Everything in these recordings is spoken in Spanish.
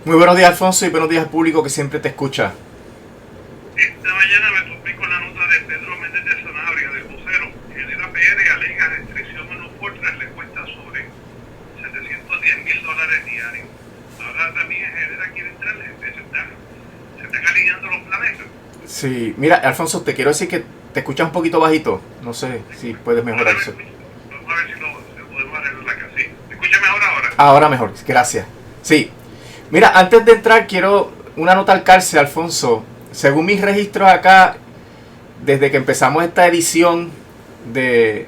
Muy buenos días, Alfonso, y buenos días al público que siempre te escucha. Esta mañana me topé con la nota de Pedro Méndez de Sanabria, del vocero, que el PR alega restricción en los Fortress le cuesta sobre $710,000 diarios. Ahora también Herrera quiere entrar, se están alineando los planetas. Sí, mira, Alfonso, te quiero decir que te escuchas un poquito bajito. No sé si puedes mejorar eso. Vamos a ver si lo podemos arreglar acá. Sí. ¿Me escucha mejor ahora? Ahora mejor, gracias. Sí, mira, antes de entrar quiero una nota al cárcel, Alfonso. Según mis registros acá, desde que empezamos esta edición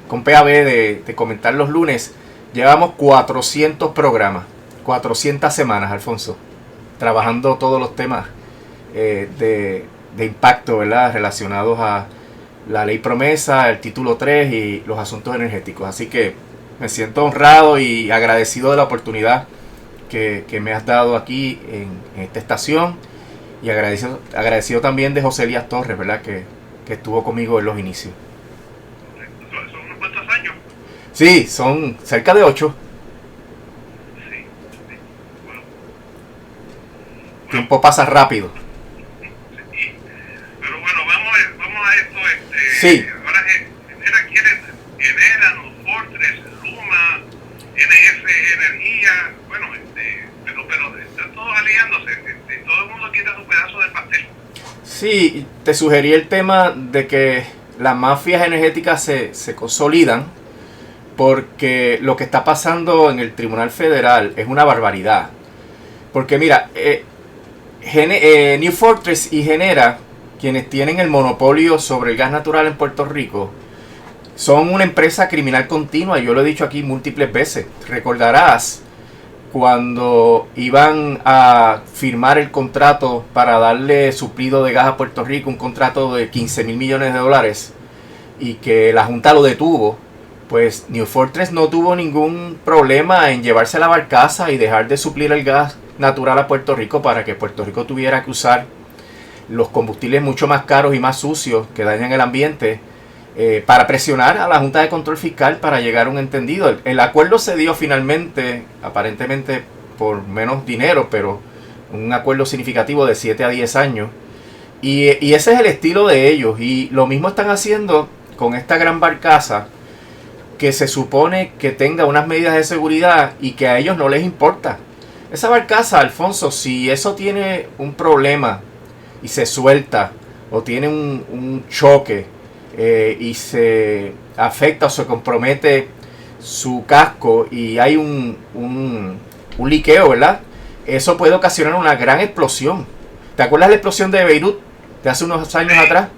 con PAB de comentar los lunes, llevamos 400 programas, 400 semanas, Alfonso, trabajando todos los temas de impacto, ¿verdad?, relacionados a la ley promesa, el título 3 y los asuntos energéticos. Así que me siento honrado y agradecido de la oportunidad que me has dado aquí en esta estación, y agradecido también de José Elías Torres, ¿verdad?, que estuvo conmigo en los inicios. Son unos cuantos años. Sí, son cerca de 8. Sí, sí. Bueno. Tiempo pasa rápido. Sí. Pero bueno, vamos a esto. Sí. Ahora Herrera quiere Enera, Fortress, Luma, NF Energía, bueno, pero están todos aliándose, todo el mundo quiere su pedazo del pastel. Sí, te sugerí el tema de que las mafias energéticas se consolidan, porque lo que está pasando en el Tribunal Federal es una barbaridad. Porque mira, New Fortress y Genera, quienes tienen el monopolio sobre el gas natural en Puerto Rico, son una empresa criminal continua. Yo lo he dicho aquí múltiples veces. Recordarás cuando iban a firmar el contrato para darle suplido de gas a Puerto Rico, un contrato de $15,000 millones, y que la Junta lo detuvo. Pues New Fortress no tuvo ningún problema en llevarse la barcaza y dejar de suplir el gas natural a Puerto Rico, para que Puerto Rico tuviera que usar los combustibles mucho más caros y más sucios que dañan el ambiente, para presionar a la Junta de Control Fiscal para llegar a un entendido. El acuerdo se dio finalmente, aparentemente por menos dinero, pero un acuerdo significativo de 7 a 10 años. Y ese es el estilo de ellos. Y lo mismo están haciendo con esta gran barcaza, que se supone que tenga unas medidas de seguridad y que a ellos no les importa. Esa barcaza, Alfonso, si eso tiene un problema y se suelta, o tiene un choque, y se afecta o se compromete su casco y hay un liqueo, ¿verdad?, eso puede ocasionar una gran explosión. ¿Te acuerdas la explosión de Beirut de hace unos años atrás?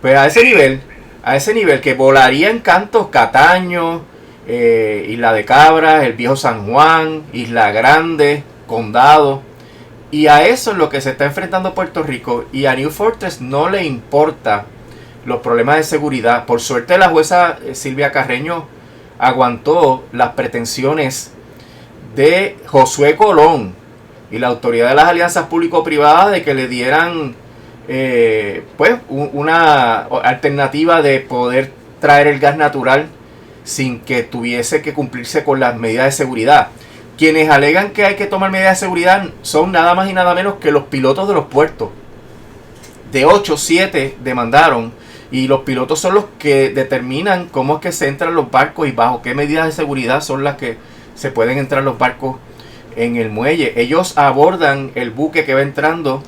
Pues a ese nivel que volaría en cantos Cataño, Isla de Cabras, el Viejo San Juan, Isla Grande, Condado. Y a eso es lo que se está enfrentando Puerto Rico, y a New Fortress no le importa los problemas de seguridad. Por suerte la jueza Silvia Carreño aguantó las pretensiones de Josué Colón y la Autoridad de las Alianzas Público-Privadas de que le dieran pues una alternativa de poder traer el gas natural sin que tuviese que cumplirse con las medidas de seguridad. Quienes alegan que hay que tomar medidas de seguridad son nada más y nada menos que los pilotos de los puertos. De 8, 7 demandaron, y los pilotos son los que determinan cómo es que se entran los barcos y bajo qué medidas de seguridad son las que se pueden entrar los barcos en el muelle. Ellos abordan el buque que va entrando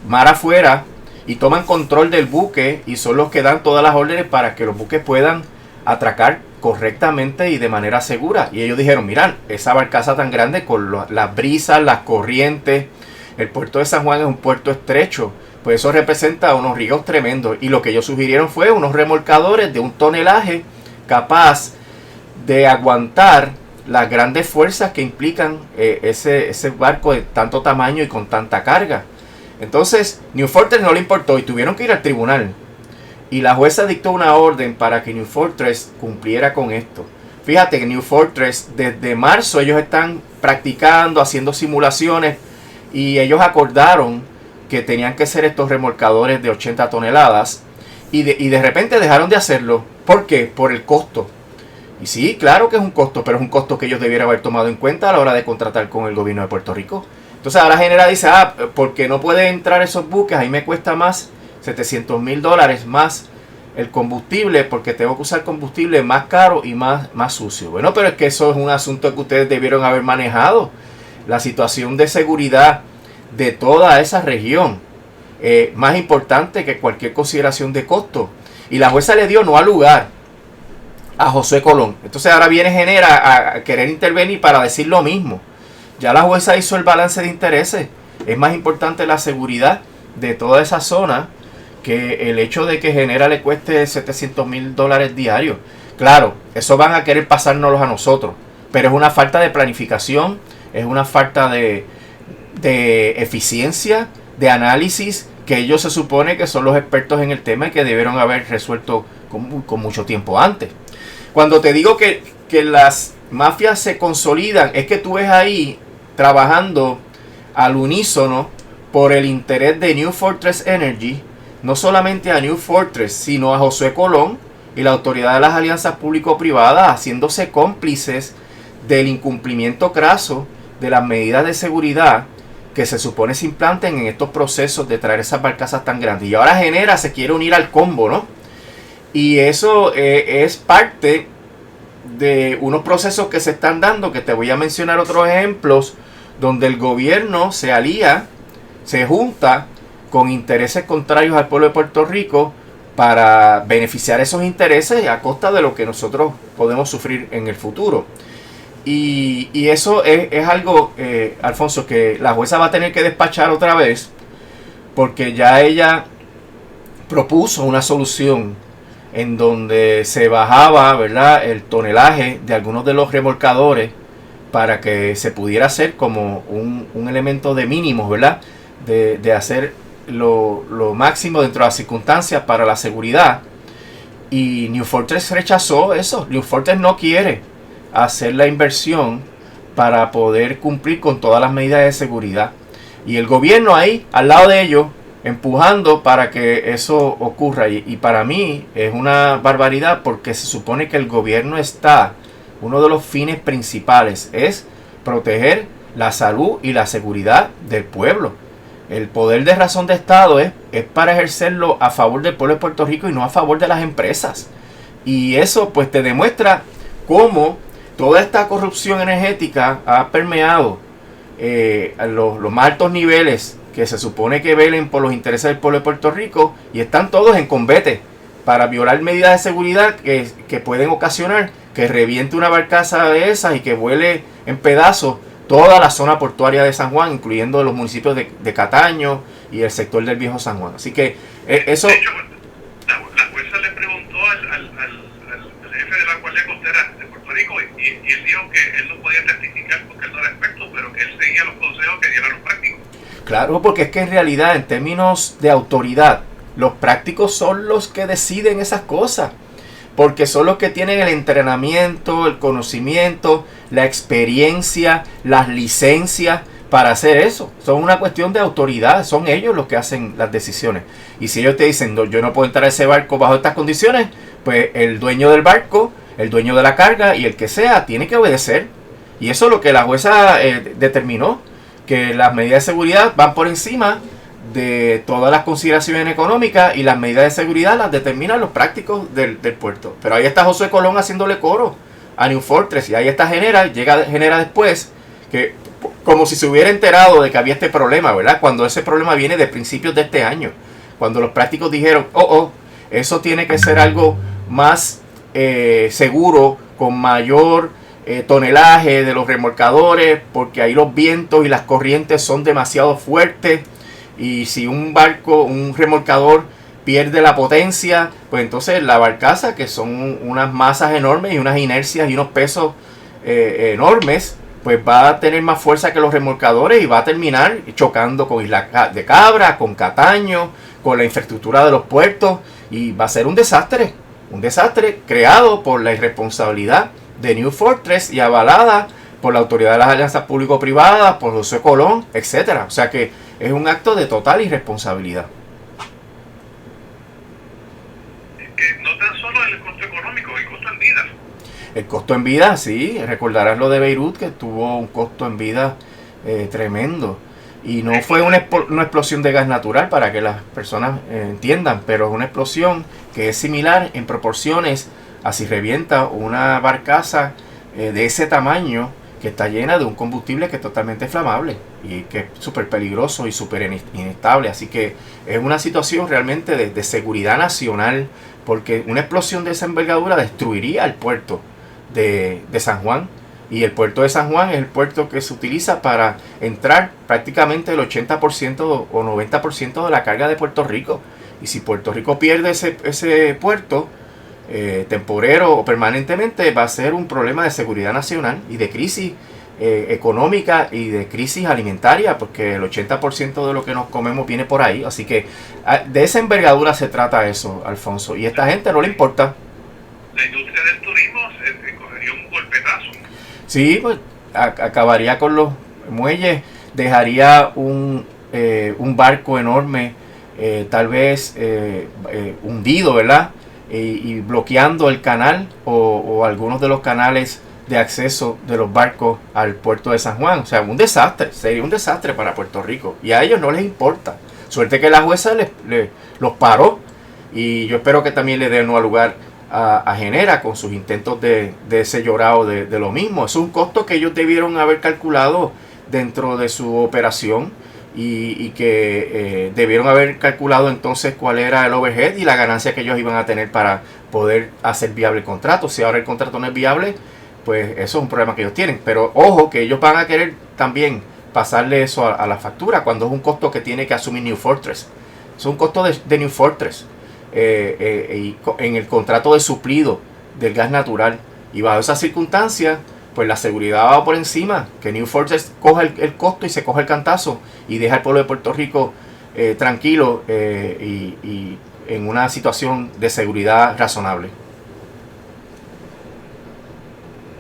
mar afuera y toman control del buque, y son los que dan todas las órdenes para que los buques puedan atracar correctamente y de manera segura. Y ellos dijeron, miran, esa barcaza tan grande con las brisas, las corrientes, el puerto de San Juan es un puerto estrecho, pues eso representa unos ríos tremendos, y lo que ellos sugirieron fue unos remolcadores de un tonelaje capaz de aguantar las grandes fuerzas que implican ese barco de tanto tamaño y con tanta carga. Entonces New Fortress no le importó y tuvieron que ir al tribunal, y la jueza dictó una orden para que New Fortress cumpliera con esto. Fíjate que New Fortress desde marzo ellos están practicando, haciendo simulaciones, y ellos acordaron que tenían que ser estos remolcadores de 80 toneladas, y de repente dejaron de hacerlo. ¿Por qué? Por el costo. Y sí, claro que es un costo, pero es un costo que ellos debieran haber tomado en cuenta a la hora de contratar con el gobierno de Puerto Rico. Entonces ahora Genera dice, porque no puede entrar esos buques, ahí me cuesta más $700,000 más el combustible, porque tengo que usar combustible más caro y más sucio. Bueno, pero es que eso es un asunto que ustedes debieron haber manejado. La situación de seguridad de toda esa región, más importante que cualquier consideración de costo. Y la jueza le dio no al lugar a Josué Colón. Entonces ahora viene Genera a querer intervenir para decir lo mismo. Ya la jueza hizo el balance de intereses. Es más importante la seguridad de toda esa zona que el hecho de que Genera le cueste $700,000 diarios. Claro, eso van a querer pasárnoslos a nosotros, pero es una falta de planificación, es una falta de eficiencia, de análisis, que ellos se supone que son los expertos en el tema y que debieron haber resuelto con mucho tiempo antes. Cuando te digo que las mafias se consolidan, es que tú ves ahí trabajando al unísono por el interés de New Fortress Energy, no solamente a New Fortress, sino a Josué Colón y la autoridad de las alianzas público-privadas, haciéndose cómplices del incumplimiento craso de las medidas de seguridad que se supone se implanten en estos procesos de traer esas barcazas tan grandes. Y ahora Genera se quiere unir al combo, ¿no? Y eso es parte de unos procesos que se están dando, que te voy a mencionar otros ejemplos, donde el gobierno se alía, se junta con intereses contrarios al pueblo de Puerto Rico para beneficiar esos intereses a costa de lo que nosotros podemos sufrir en el futuro. Y eso es algo, Alfonso, que la jueza va a tener que despachar otra vez, porque ya ella propuso una solución en donde se bajaba, ¿verdad?, el tonelaje de algunos de los remolcadores para que se pudiera hacer como un elemento de mínimos, ¿verdad?, de hacer lo máximo dentro de las circunstancias para la seguridad. Y New Fortress rechazó eso. New Fortress no quiere hacer la inversión para poder cumplir con todas las medidas de seguridad. Y el gobierno ahí, al lado de ellos, empujando para que eso ocurra. Y para mí es una barbaridad, porque se supone que el gobierno uno de los fines principales es proteger la salud y la seguridad del pueblo. El poder de razón de Estado es para ejercerlo a favor del pueblo de Puerto Rico y no a favor de las empresas. Y eso pues te demuestra cómo toda esta corrupción energética ha permeado a los más altos niveles que se supone que velen por los intereses del pueblo de Puerto Rico, y están todos en combate para violar medidas de seguridad que pueden ocasionar que reviente una barcaza de esas y que vuele en pedazos toda la zona portuaria de San Juan, incluyendo los municipios de Cataño y el sector del Viejo San Juan. Así que eso... De hecho, la jueza le preguntó al jefe de la Guardia Costera de Puerto Rico y él dijo que él no podía testificar porque él no era experto, pero que él seguía los consejos que dieran los prácticos. Claro, porque es que en realidad, en términos de autoridad, los prácticos son los que deciden esas cosas, porque son los que tienen el entrenamiento, el conocimiento, la experiencia, las licencias para hacer eso. Son una cuestión de autoridad, son ellos los que hacen las decisiones. Y si ellos te dicen, no, yo no puedo entrar a ese barco bajo estas condiciones, pues el dueño del barco, el dueño de la carga y el que sea, tiene que obedecer. Y eso es lo que la jueza determinó, que las medidas de seguridad van por encima de todas las consideraciones económicas, y las medidas de seguridad las determinan los prácticos del puerto. Pero ahí está Josué Colón haciéndole coro a New Fortress, y ahí está llega Genera después, que como si se hubiera enterado de que había este problema, ¿verdad? Cuando ese problema viene de principios de este año, cuando los prácticos dijeron, eso tiene que ser algo más seguro, con mayor tonelaje de los remolcadores, porque ahí los vientos y las corrientes son demasiado fuertes, y si un barco, un remolcador pierde la potencia, pues entonces la barcaza, que son unas masas enormes y unas inercias y unos pesos enormes, pues va a tener más fuerza que los remolcadores y va a terminar chocando con Isla de Cabra, con Cataño, con la infraestructura de los puertos, y va a ser un desastre creado por la irresponsabilidad de New Fortress y avalada por la autoridad de las alianzas público-privadas, por Josué Colón, etcétera. O sea que es un acto de total irresponsabilidad. Es que no tan solo el costo económico, el costo en vida. El costo en vida, sí. Recordarás lo de Beirut, que tuvo un costo en vida tremendo. Y no fue una explosión de gas natural, para que las personas entiendan, pero es una explosión que es similar en proporciones a si revienta una barcaza de ese tamaño, que está llena de un combustible que es totalmente inflamable y que es súper peligroso y súper inestable. Así que es una situación realmente de seguridad nacional, porque una explosión de esa envergadura destruiría el puerto de San Juan. Y el puerto de San Juan es el puerto que se utiliza para entrar prácticamente el 80% o 90% de la carga de Puerto Rico. Y si Puerto Rico pierde ese puerto, temporero o permanentemente, va a ser un problema de seguridad nacional y de crisis económica y de crisis alimentaria, porque el 80% de lo que nos comemos viene por ahí. Así que de esa envergadura se trata eso, Alfonso, y a esta gente no le importa. La industria del turismo cogería un golpetazo. Sí, pues acabaría con los muelles, dejaría un barco enorme, tal vez hundido, ¿verdad? Y bloqueando el canal o algunos de los canales de acceso de los barcos al puerto de San Juan. O sea, un desastre, sería un desastre para Puerto Rico, y a ellos no les importa. Suerte que la jueza los paró, y yo espero que también le dé nuevo lugar a Genera con sus intentos de ese llorado de lo mismo. Es un costo que ellos debieron haber calculado dentro de su operación, y que debieron haber calculado entonces cuál era el overhead y la ganancia que ellos iban a tener para poder hacer viable el contrato. Si ahora el contrato no es viable, pues eso es un problema que ellos tienen. Pero ojo, que ellos van a querer también pasarle eso a la factura, cuando es un costo que tiene que asumir New Fortress. Es un costo de New Fortress y en el contrato de suplido del gas natural. Y bajo esas circunstancias, pues la seguridad va por encima, que New Fortress coja el costo y se coja el cantazo y deja al pueblo de Puerto Rico tranquilo y en una situación de seguridad razonable.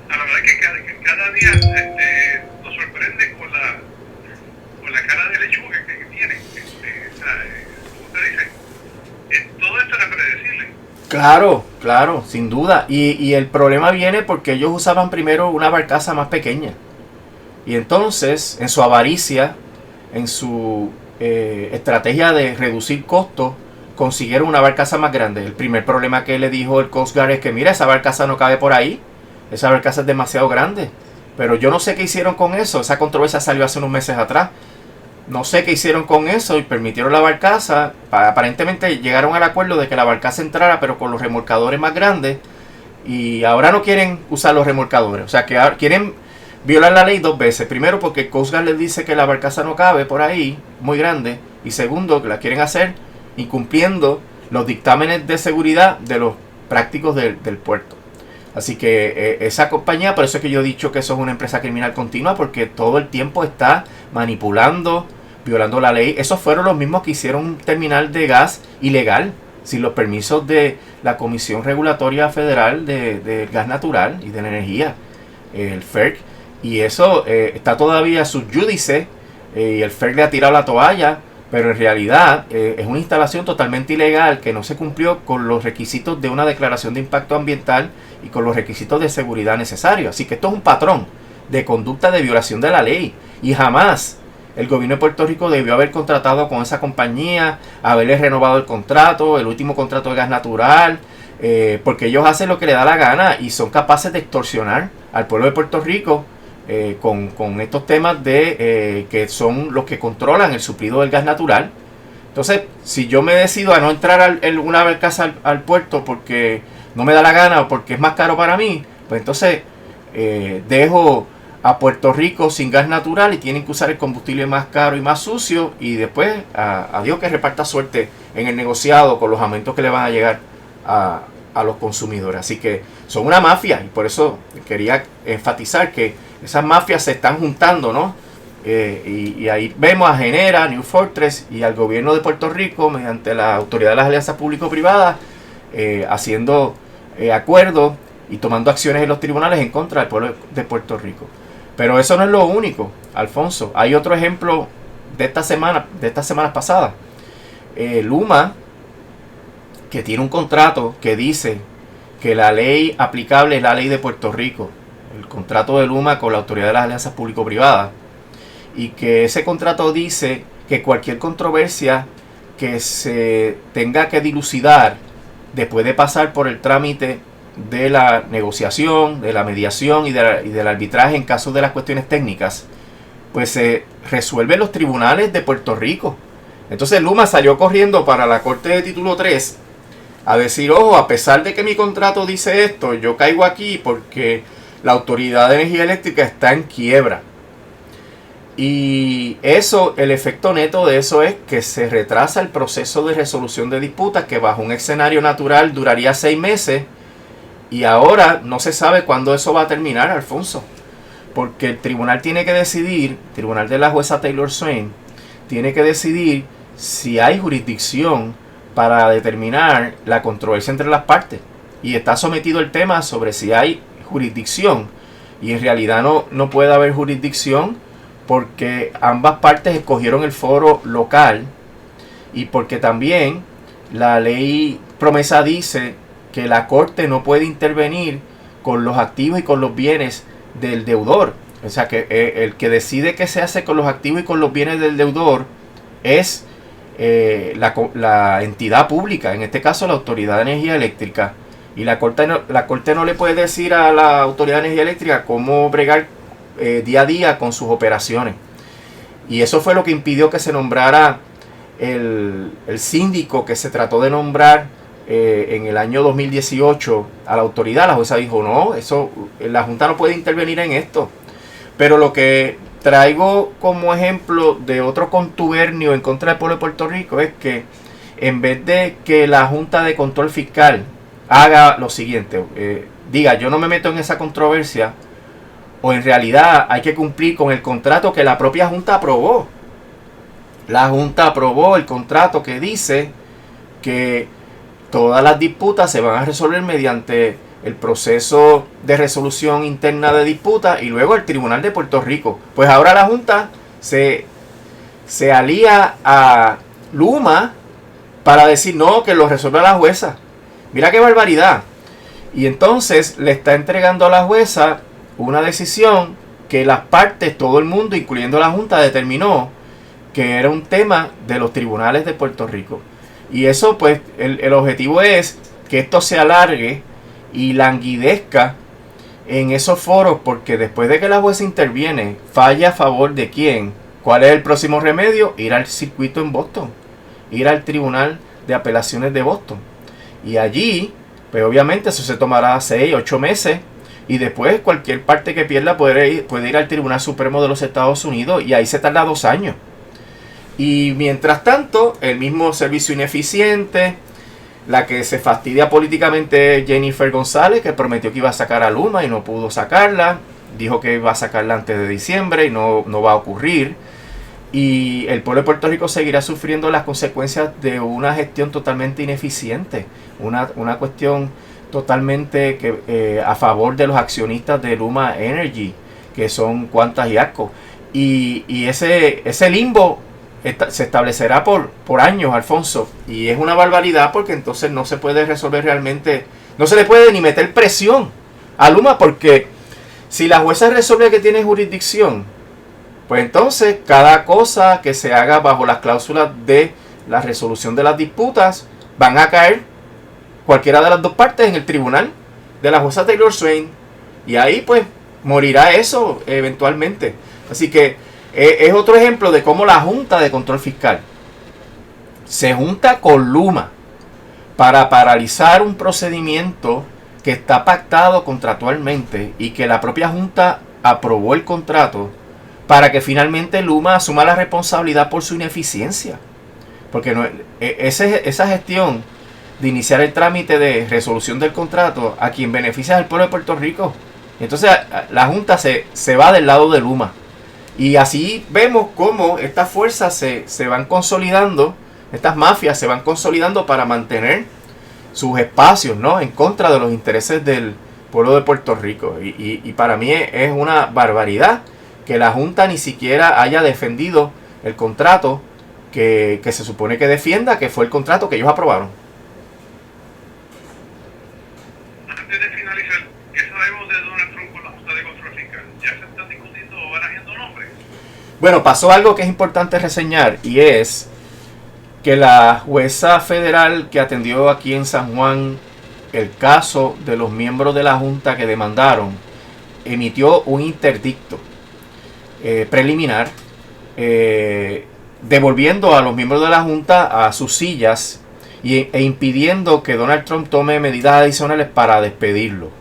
La verdad es que cada día nos sorprende con la cara de lechuga que tiene. Como usted dice, todo esto era predecible. Claro, sin duda. Y el problema viene porque ellos usaban primero una barcaza más pequeña. Y entonces, en su avaricia, en su estrategia de reducir costos, consiguieron una barcaza más grande. El primer problema que le dijo el Coast Guard es que, mira, esa barcaza no cabe por ahí. Esa barcaza es demasiado grande. Pero yo no sé qué hicieron con eso. Esa controversia salió hace unos meses atrás. No sé qué hicieron con eso y permitieron la barcaza. Aparentemente llegaron al acuerdo de que la barcaza entrara, pero con los remolcadores más grandes. Y ahora no quieren usar los remolcadores. O sea, que quieren violar la ley dos veces. Primero, porque Coast Guard les dice que la barcaza no cabe por ahí, muy grande. Y segundo, que la quieren hacer incumpliendo los dictámenes de seguridad de los prácticos del puerto. Así que esa compañía, por eso es que yo he dicho que eso es una empresa criminal continua, porque todo el tiempo está manipulando, violando la ley. Esos fueron los mismos que hicieron un terminal de gas ilegal, sin los permisos de la Comisión Regulatoria Federal de Gas Natural y de la Energía, el FERC. Y eso está todavía sub judice, y el FERC le ha tirado la toalla, pero en realidad es una instalación totalmente ilegal que no se cumplió con los requisitos de una declaración de impacto ambiental y con los requisitos de seguridad necesarios. Así que esto es un patrón de conducta de violación de la ley, y jamás el gobierno de Puerto Rico debió haber contratado con esa compañía, haberle renovado el contrato, el último contrato de gas natural, porque ellos hacen lo que les da la gana y son capaces de extorsionar al pueblo de Puerto Rico con estos temas de que son los que controlan el suplido del gas natural. Entonces, si yo me decido a no entrar una barcaza al puerto porque no me da la gana o porque es más caro para mí, pues entonces dejo a Puerto Rico sin gas natural y tienen que usar el combustible más caro y más sucio, y después a Dios que reparta suerte en el negociado con los aumentos que le van a llegar a los consumidores. Así que son una mafia, y por eso quería enfatizar que esas mafias se están juntando, ¿no? Y ahí vemos a Genera, New Fortress y al gobierno de Puerto Rico mediante la Autoridad de las Alianzas Público-Privadas haciendo acuerdos y tomando acciones en los tribunales en contra del pueblo de Puerto Rico. Pero eso no es lo único, Alfonso. Hay otro ejemplo de estas semanas pasadas. Luma, que tiene un contrato que dice que la ley aplicable es la ley de Puerto Rico, el contrato de Luma con la Autoridad de las Alianzas Público-Privadas, y que ese contrato dice que cualquier controversia que se tenga que dilucidar después de pasar por el trámite de la negociación, de la mediación y del arbitraje en caso de las cuestiones técnicas, pues se resuelve en los tribunales de Puerto Rico. Entonces Luma salió corriendo para la Corte de Título 3 a decir, ojo, a pesar de que mi contrato dice esto, yo caigo aquí porque la Autoridad de Energía Eléctrica está en quiebra. Y eso, el efecto neto de eso es que se retrasa el proceso de resolución de disputas, que bajo un escenario natural duraría 6 meses, y ahora no se sabe cuándo eso va a terminar, Alfonso, porque el tribunal tiene que decidir, el tribunal de la jueza Taylor Swain, tiene que decidir si hay jurisdicción para determinar la controversia entre las partes, y está sometido el tema sobre si hay jurisdicción, y en realidad no puede haber jurisdicción porque ambas partes escogieron el foro local y porque también la ley promesa dice que la corte no puede intervenir con los activos y con los bienes del deudor. O sea que el que decide qué se hace con los activos y con los bienes del deudor es la entidad pública, en este caso la Autoridad de Energía Eléctrica. Y la corte no le puede decir a la Autoridad de Energía Eléctrica cómo bregar día a día con sus operaciones. Y eso fue lo que impidió que se nombrara el síndico que se trató de nombrar en el año 2018 a la autoridad. La jueza dijo, no, la Junta no puede intervenir en esto. Pero lo que traigo como ejemplo de otro contubernio en contra del pueblo de Puerto Rico es que en vez de que la Junta de Control Fiscal haga lo siguiente, diga, yo no me meto en esa controversia, o en realidad hay que cumplir con el contrato que la propia Junta aprobó. La Junta aprobó el contrato que dice que todas las disputas se van a resolver mediante el proceso de resolución interna de disputas y luego el Tribunal de Puerto Rico. Pues ahora la Junta se alía a Luma para decir no, que lo resuelva la jueza. Mira qué barbaridad. Y entonces le está entregando a la jueza una decisión que las partes, todo el mundo, incluyendo la Junta, determinó que era un tema de los tribunales de Puerto Rico. Y eso, pues, el objetivo es que esto se alargue y languidezca en esos foros, porque después de que la jueza interviene, falla a favor de quién. ¿Cuál es el próximo remedio? Ir al circuito en Boston, ir al Tribunal de Apelaciones de Boston. Y allí, pues obviamente eso se tomará 6, 8 meses. Y después cualquier parte que pierda puede ir al Tribunal Supremo de los Estados Unidos y ahí se tarda 2 años. Y mientras tanto, el mismo servicio ineficiente, la que se fastidia políticamente Jennifer González, que prometió que iba a sacar a Luma y no pudo sacarla, dijo que iba a sacarla antes de diciembre y no va a ocurrir. Y el pueblo de Puerto Rico seguirá sufriendo las consecuencias de una gestión totalmente ineficiente, una cuestión totalmente a favor de los accionistas de Luma Energy, que son Qantas y ATCO. Y ese limbo se establecerá por años, Alfonso, y es una barbaridad porque entonces no se puede resolver realmente, no se le puede ni meter presión a Luma, porque si la jueza resuelve que tiene jurisdicción, pues entonces cada cosa que se haga bajo las cláusulas de la resolución de las disputas van a caer cualquiera de las dos partes en el tribunal de la jueza Taylor Swain, y ahí pues morirá eso eventualmente. Así que es otro ejemplo de cómo la Junta de Control Fiscal se junta con Luma para paralizar un procedimiento que está pactado contractualmente y que la propia Junta aprobó el contrato para que finalmente Luma asuma la responsabilidad por su ineficiencia. Porque esa gestión de iniciar el trámite de resolución del contrato, a quien beneficia al pueblo de Puerto Rico. Entonces la Junta se va del lado de Luma. Y así vemos cómo estas fuerzas se van consolidando, estas mafias se van consolidando para mantener sus espacios, ¿no?, en contra de los intereses del pueblo de Puerto Rico. Y para mí es una barbaridad que la Junta ni siquiera haya defendido el contrato que se supone que defienda, que fue el contrato que ellos aprobaron. Antes de finalizar, ¿qué sabemos de Donald Trump con la Junta de Control Fiscal? ¿Ya se están discutiendo o barajeando nombres? Bueno, pasó algo que es importante reseñar y es que la jueza federal que atendió aquí en San Juan el caso de los miembros de la Junta que demandaron emitió un interdicto preliminar devolviendo a los miembros de la Junta a sus sillas e impidiendo que Donald Trump tome medidas adicionales para despedirlo.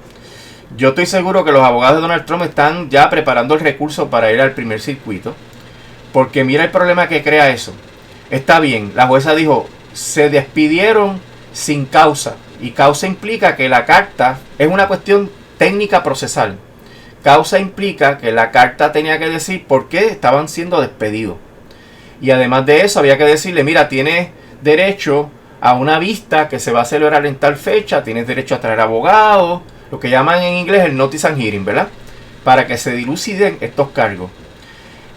Yo estoy seguro que los abogados de Donald Trump están ya preparando el recurso para ir al primer circuito, porque mira el problema que crea eso. Está bien, la jueza dijo, se despidieron sin causa, y causa implica que la carta es una cuestión técnica procesal. Causa implica que la carta tenía que decir por qué estaban siendo despedidos. Y además de eso había que decirle, mira, tienes derecho a una vista que se va a celebrar en tal fecha, tienes derecho a traer abogados, lo que llaman en inglés el notice and hearing, ¿verdad? Para que se diluciden estos cargos.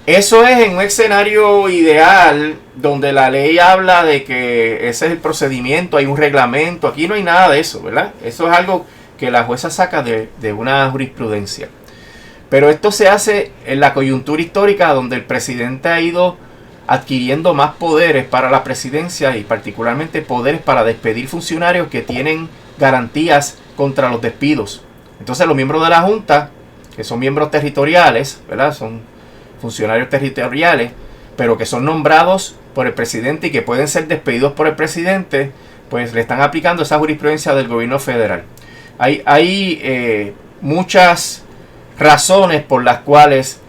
Eso es en un escenario ideal donde la ley habla de que ese es el procedimiento, hay un reglamento. Aquí no hay nada de eso, ¿verdad? Eso es algo que la jueza saca de una jurisprudencia. Pero esto se hace en la coyuntura histórica donde el presidente ha ido adquiriendo más poderes para la presidencia y particularmente poderes para despedir funcionarios que tienen garantías contra los despidos. Entonces los miembros de la Junta, que son miembros territoriales, ¿verdad? Son funcionarios territoriales, pero que son nombrados por el presidente y que pueden ser despedidos por el presidente, pues le están aplicando esa jurisprudencia del gobierno federal. Hay muchas razones por las cuales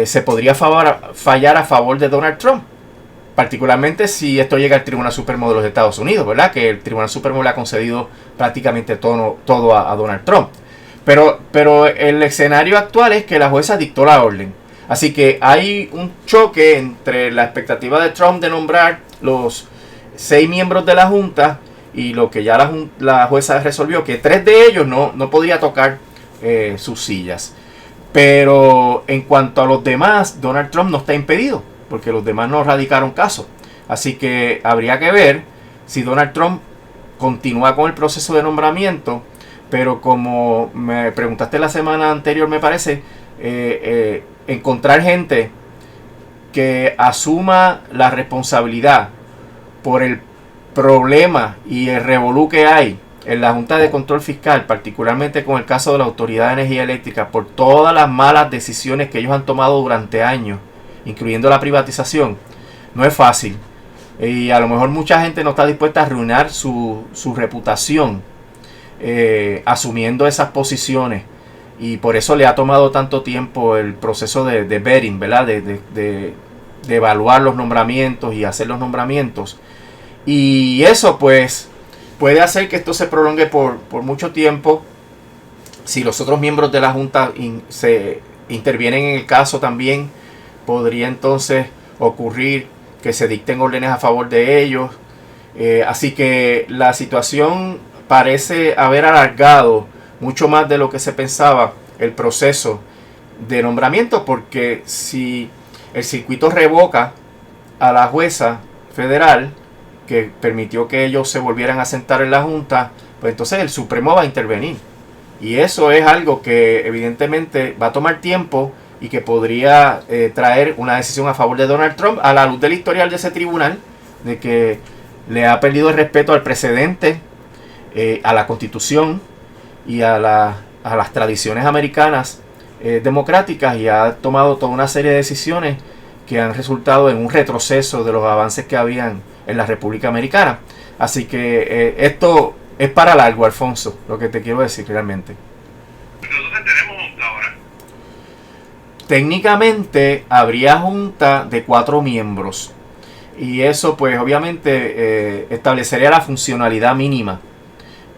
se podría fallar a favor de Donald Trump, particularmente si esto llega al Tribunal Supremo de los Estados Unidos, ¿verdad? Que el Tribunal Supremo le ha concedido prácticamente todo a Donald Trump. Pero el escenario actual es que la jueza dictó la orden. Así que hay un choque entre la expectativa de Trump de nombrar los 6 miembros de la Junta y lo que ya la jueza resolvió, que 3 de ellos no podría tocar sus sillas. Pero en cuanto a los demás, Donald Trump no está impedido, porque los demás no radicaron caso. Así que habría que ver si Donald Trump continúa con el proceso de nombramiento, pero como me preguntaste la semana anterior, me parece, encontrar gente que asuma la responsabilidad por el problema y el revolú que hay en la Junta de Control Fiscal, particularmente con el caso de la Autoridad de Energía Eléctrica, por todas las malas decisiones que ellos han tomado durante años, incluyendo la privatización, no es fácil. Y a lo mejor mucha gente no está dispuesta a arruinar su reputación asumiendo esas posiciones. Y por eso le ha tomado tanto tiempo el proceso de vetting, ¿verdad? De evaluar los nombramientos y hacer los nombramientos. Y eso pues puede hacer que esto se prolongue por mucho tiempo. Si los otros miembros de la Junta se intervienen en el caso también, podría entonces ocurrir que se dicten órdenes a favor de ellos. Así que la situación parece haber alargado mucho más de lo que se pensaba el proceso de nombramiento, porque si el circuito revoca a la jueza federal que permitió que ellos se volvieran a sentar en la Junta, pues entonces el Supremo va a intervenir. Y eso es algo que evidentemente va a tomar tiempo y que podría traer una decisión a favor de Donald Trump a la luz del historial de ese tribunal, de que le ha perdido el respeto al precedente, a la Constitución y a las tradiciones americanas democráticas, y ha tomado toda una serie de decisiones que han resultado en un retroceso de los avances que habían en la República Americana. Así que esto es para largo, Alfonso, lo que te quiero decir realmente. Entonces tenemos junta ahora. Técnicamente habría junta de 4 miembros, y eso pues obviamente establecería la funcionalidad mínima.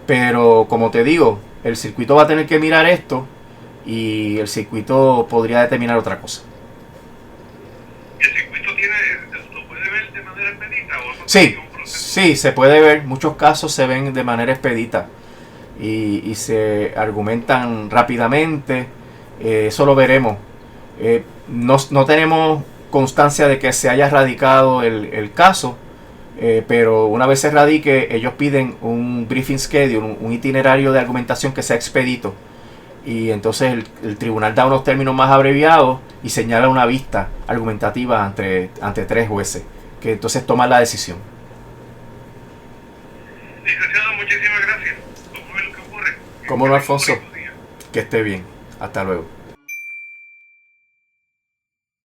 Pero como te digo, el circuito va a tener que mirar esto y el circuito podría determinar otra cosa. ¿El circuito lo puede ver de manera expedita o eso Sí, tiene un proceso? sí, se puede ver. Muchos casos se ven de manera expedita y se argumentan rápidamente. Eso lo veremos. No tenemos constancia de que se haya radicado el caso. Pero una vez se radique, ellos piden un briefing schedule, un itinerario de argumentación que sea expedito. y entonces el tribunal da unos términos más abreviados y señala una vista argumentativa ante 3 jueces, que entonces toman la decisión. Licenciado, muchísimas gracias. Vamos a ver lo que ocurre. ¿Cómo no, Alfonso? Que esté bien. Hasta luego.